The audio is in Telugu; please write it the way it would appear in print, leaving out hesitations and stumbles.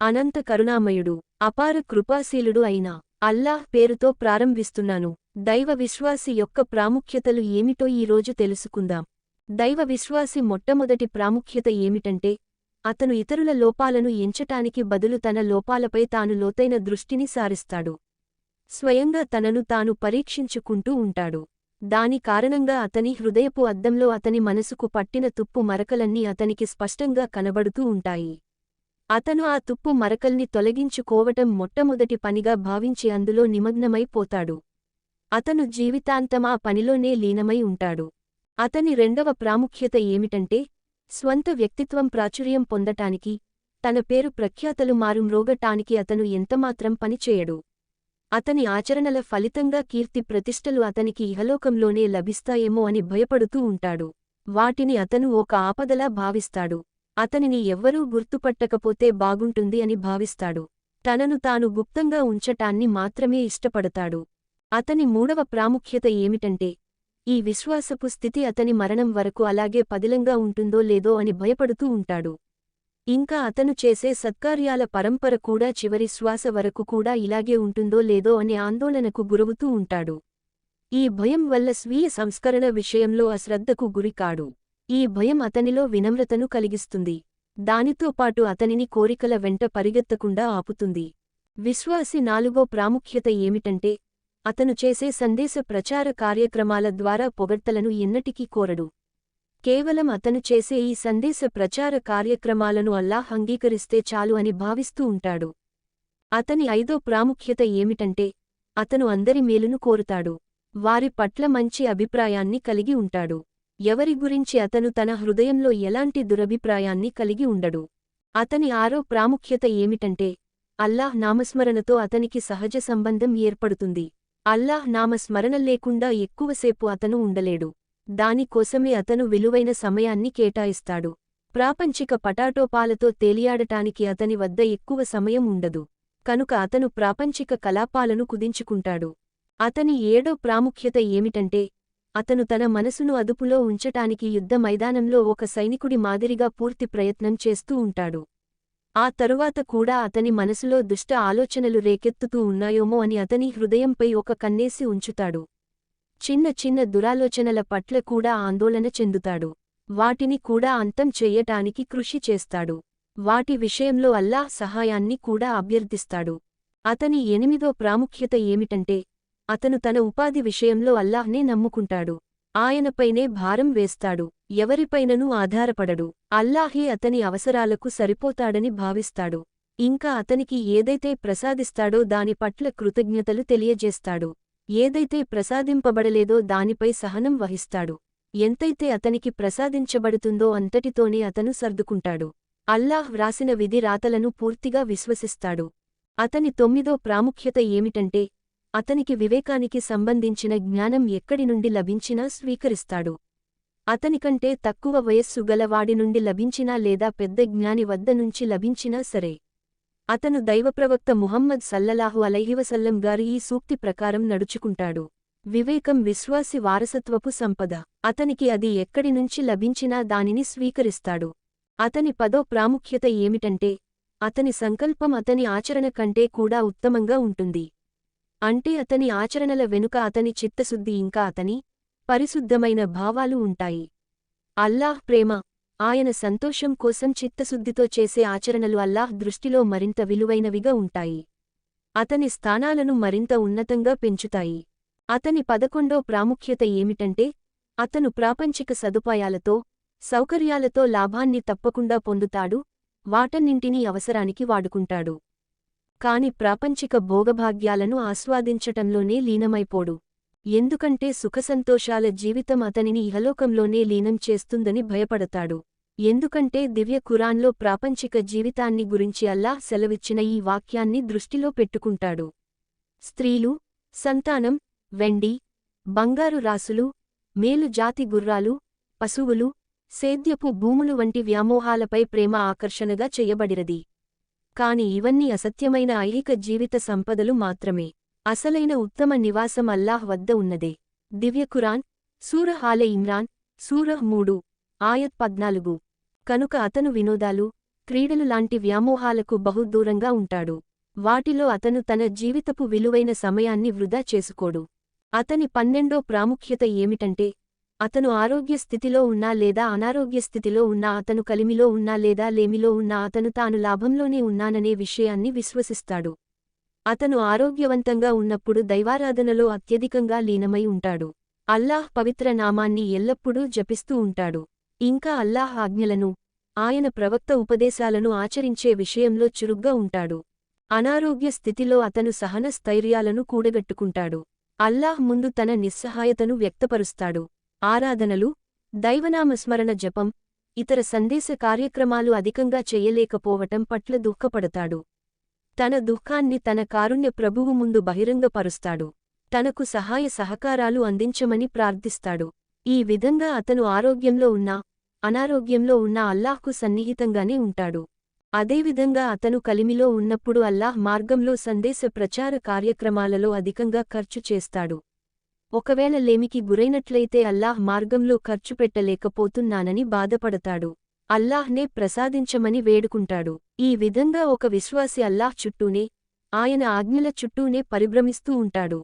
అనంత కరుణామయుడు, అపార కృపాశీలుడు అయిన అల్లాహ్ పేరుతో ప్రారంభిస్తున్నాను. దైవ విశ్వాసి యొక్క ప్రాముఖ్యతలు ఏమిటో ఈరోజు తెలుసుకుందాం. దైవ విశ్వాసి మొట్టమొదటి ప్రాముఖ్యత ఏమిటంటే, అతను ఇతరుల లోపాలను ఎంచటానికి బదులు తన లోపాలపై తాను లోతైన దృష్టిని సారిస్తాడు. స్వయంగా తనను తాను పరీక్షించుకుంటూ ఉంటాడు. దాని కారణంగా అతని హృదయపు అద్దంలో అతని మనసుకు పట్టిన తుప్పు మరకలన్నీ అతనికి స్పష్టంగా కనబడుతూ ఉంటాయి. అతను ఆ తుప్పు మరకల్ని తొలగించుకోవటం మొట్టమొదటి పనిగా భావించి అందులో నిమగ్నమైపోతాడు. అతను జీవితాంతం ఆ పనిలోనే లీనమై ఉంటాడు. అతని రెండవ ప్రాముఖ్యత ఏమిటంటే, స్వంత వ్యక్తిత్వం ప్రాచుర్యం పొందటానికి, తన పేరు ప్రఖ్యాతలు మారుమ్రోగటానికి అతను ఎంతమాత్రం పనిచేయడు. అతని ఆచరణల ఫలితంగా కీర్తి ప్రతిష్టలు అతనికి ఇహలోకంలోనే లభిస్తాయేమో అని భయపడుతూ ఉంటాడు. వాటిని అతను ఒక ఆపదలా భావిస్తాడు. అతనిని ఎవ్వరూ గుర్తుపట్టకపోతే బాగుంటుంది అని భావిస్తాడు. తనను తాను గుప్తంగా ఉంచటాన్ని మాత్రమే ఇష్టపడతాడు. అతని మూడవ ప్రాముఖ్యత ఏమిటంటే, ఈ విశ్వాసపు స్థితి అతని మరణం వరకు అలాగే పదిలంగా ఉంటుందో లేదో అని భయపడుతూ ఉంటాడు. ఇంకా అతను చేసే సత్కార్యాల పరంపర కూడా చివరి శ్వాస వరకు కూడా ఇలాగే ఉంటుందో లేదో అనే ఆందోళనకు గురవుతూ ఉంటాడు. ఈ భయం వల్ల స్వీయ సంస్కరణ విషయంలో అశ్రద్ధకు గురికాడు. ఈ భయం అతనిలో వినమ్రతను కలిగిస్తుంది. దానితో పాటు అతనిని కోరికల వెంట పరిగెత్తకుండా ఆపుతుంది. విశ్వాసి నాలుగో ప్రాముఖ్యత ఏమిటంటే, అతను చేసే సందేశ ప్రచార కార్యక్రమాల ద్వారా పొగడ్తలను ఎన్నటికీ కోరడు. కేవలం అతను చేసే ఈ సందేశ ప్రచార కార్యక్రమాలను అల్లాహ్ అంగీకరిస్తే చాలు అని భావిస్తూ ఉంటాడు. అతని ఐదో ప్రాముఖ్యత ఏమిటంటే, అతను అందరి మేలును కోరుతాడు. వారి పట్ల మంచి అభిప్రాయాన్ని కలిగి ఉంటాడు. ఎవరి గురించి అతను తన హృదయంలో ఎలాంటి దురభిప్రాయాన్ని కలిగి ఉండడు. అతని ఆరో ప్రాముఖ్యత ఏమిటంటే, అల్లాహ్ నామస్మరణతో అతనికి సహజ సంబంధం ఏర్పడుతుంది. అల్లాహ్ నామస్మరణ లేకుండా ఎక్కువసేపు అతను ఉండలేడు. దానికోసమే అతను విలువైన సమయాన్ని కేటాయిస్తాడు. ప్రాపంచిక పటాటోపాలతో తేలియాడటానికి అతని వద్ద ఎక్కువ సమయం ఉండదు. కనుక అతను ప్రాపంచిక కలాపాలను కుదించుకుంటాడు. అతని ఏడో ప్రాముఖ్యత ఏమిటంటే, అతను తన మనసును అదుపులో ఉంచటానికి యుద్ధ మైదానంలో ఒక సైనికుడి మాదిరిగా పూర్తి ప్రయత్నం చేస్తూ ఉంటాడు. ఆ తరువాత కూడా అతని మనసులో దుష్ట ఆలోచనలు రేకెత్తుతూ ఉన్నాయోమో అని అతని హృదయంపై ఒక కన్నేసి ఉంచుతాడు. చిన్న చిన్న దురాలోచనల పట్ల కూడా ఆందోళన చెందుతాడు. వాటిని కూడా అంతం చెయ్యటానికి కృషి చేస్తాడు. వాటి విషయంలో అల్లాహ్ సహాయాన్ని కూడా అభ్యర్థిస్తాడు. అతని ఎనిమిదో ప్రాముఖ్యత ఏమిటంటే, అతను తన ఉపాధి విషయంలో అల్లాహ్నే నమ్ముకుంటాడు. ఆయనపైనే భారం వేస్తాడు. ఎవరిపైననూ ఆధారపడడు. అల్లాహే అతని అవసరాలకు సరిపోతాడని భావిస్తాడు. ఇంకా అతనికి ఏదైతే ప్రసాదిస్తాడో దాని పట్ల కృతజ్ఞతలు తెలియజేస్తాడు. ఏదైతే ప్రసాదింపబడలేదో దానిపై సహనం వహిస్తాడు. ఎంతైతే అతనికి ప్రసాదించబడుతుందో అంతటితోనే అతను సర్దుకుంటాడు. అల్లాహ్ వ్రాసిన విధి రాతలను పూర్తిగా విశ్వసిస్తాడు. అతని తొమ్మిదో ప్రాముఖ్యత ఏమిటంటే, అతనికి వివేకానికి సంబంధించిన జ్ఞానం ఎక్కడి నుండి లభించినా స్వీకరిస్తాడు. అతనికంటే తక్కువ వయస్సు గలవాడి నుండి లభించినా లేదా పెద్ద జ్ఞాని వద్ద నుంచి లభించినా సరే. అతను దైవప్రవక్త ముహమ్మద్ సల్లల్లాహు అలైహివసల్లం గారి ఈ సూక్తి ప్రకారం నడుచుకుంటాడు. వివేకం విశ్వాసి వారసత్వపు సంపద. అతనికి అది ఎక్కడి నుంచి లభించినా దానిని స్వీకరిస్తాడు. అతని పదో ప్రాముఖ్యత ఏమిటంటే, అతని సంకల్పం అతని ఆచరణ కంటే కూడా ఉత్తమంగా ఉంటుంది. అంటే అతని ఆచరణల వెనుక అతని చిత్తశుద్ధి ఇంకా అతని పరిశుద్ధమైన భావాలు ఉంటాయి. అల్లాహ్ ప్రేమ, ఆయన సంతోషం కోసం చిత్తశుద్ధితో చేసే ఆచరణలు అల్లాహ్ దృష్టిలో మరింత విలువైనవిగా ఉంటాయి. అతని స్థానాలను మరింత ఉన్నతంగా పెంచుతాయి. అతని 11వ ప్రాముఖ్యత ఏమిటంటే, అతను ప్రాపంచిక సదుపాయాలతో, సౌకర్యాలతో లాభాన్ని తప్పకుండా పొందుతాడు, వాటన్నింటినీ అవసరానికి వాడుకుంటాడు. కాని ప్రాపంచిక భోగభాగ్యాలను ఆస్వాదించటంలోనే లీనమైపోడు. ఎందుకంటే సుఖసంతోషాల జీవితం అతనిని ఇహలోకంలోనే లీనం చేస్తుందని భయపడతాడు. ఎందుకంటే దివ్య ఖురాన్లో ప్రాపంచిక జీవితాన్ని గురించి అల్లాహ్ సెలవిచ్చిన ఈ వాక్యాన్ని దృష్టిలో పెట్టుకుంటాడు. స్త్రీలు, సంతానం, వెండి, బంగారు రాసులు, మేలు జాతి గుర్రాలు, పశువులు, సేద్యపు భూములు వంటి వ్యామోహాలపై ప్రేమ ఆకర్షణగా చెయ్యబడిరది. కాని ఇవన్నీ అసత్యమైన ఐహిక జీవిత సంపదలు మాత్రమే. అసలైన ఉత్తమ నివాసం అల్లాహ్ వద్ద ఉన్నదే. దివ్య ఖురాన్, సూరహ్ ఆలె ఇమ్రాన్, సూరహ్ 3, ఆయత్ 14. కనుక అతను వినోదాలు, క్రీడలు లాంటి వ్యామోహాలకు బహుదూరంగా ఉంటాడు. వాటిలో అతను తన జీవితపు విలువైన సమయాన్ని వృధా చేసుకోడు. అతని 12వ ప్రాముఖ్యత ఏమిటంటే, అతను ఆరోగ్య స్థితిలో ఉన్నా లేదా అనారోగ్య స్థితిలో ఉన్నా, అతను కలిమిలో ఉన్నా లేదా లేమిలో ఉన్నా, అతను తాను లాభంలోనే ఉన్నాననే విషయాన్ని విశ్వసిస్తాడు. అతను ఆరోగ్యవంతంగా ఉన్నప్పుడు దైవారాధనలో అత్యధికంగా లీనమై ఉంటాడు. అల్లాహ్ పవిత్ర నామాన్ని ఎల్లప్పుడూ జపిస్తూ ఉంటాడు. ఇంకా అల్లాహ్ ఆజ్ఞలను, ఆయన ప్రవక్త ఉపదేశాలను ఆచరించే విషయంలో చురుగ్గా ఉంటాడు. అనారోగ్య స్థితిలో అతను సహన స్థైర్యాలను కూడగట్టుకుంటాడు. అల్లాహ్ ముందు తన నిస్సహాయతను వ్యక్తపరుస్తాడు. ఆరాధనలు, దైవనామస్మరణ జపం, ఇతర సందేశ కార్యక్రమాలు అధికంగా చెయ్యలేకపోవటం పట్ల దుఃఖపడతాడు. తన దుఃఖాన్ని తన కారుణ్య ప్రభువు ముందు బహిరంగపరుస్తాడు. తనకు సహాయ సహకారాలు అందించమని ప్రార్థిస్తాడు. ఈ విధంగా అతను ఆరోగ్యంలో ఉన్నా, అనారోగ్యంలో ఉన్నా అల్లాహ్కు సన్నిహితంగానే ఉంటాడు. అదేవిధంగా అతను కలిమిలో ఉన్నప్పుడు అల్లాహ్ మార్గంలో సందేశ ప్రచార కార్యక్రమాలలో అధికంగా ఖర్చు చేస్తాడు. ఒకవేళ లేమికి గురైనట్లయితే అల్లాహ్ మార్గంలో ఖర్చు పెట్టలేకపోతున్నానని బాధపడతాడు. అల్లాహ్నే ప్రసాదించమని వేడుకుంటాడు. ఈ విధంగా ఒక విశ్వాసి అల్లాహ్ చుట్టూనే, ఆయన ఆజ్ఞల చుట్టూనే పరిభ్రమిస్తూ ఉంటాడు.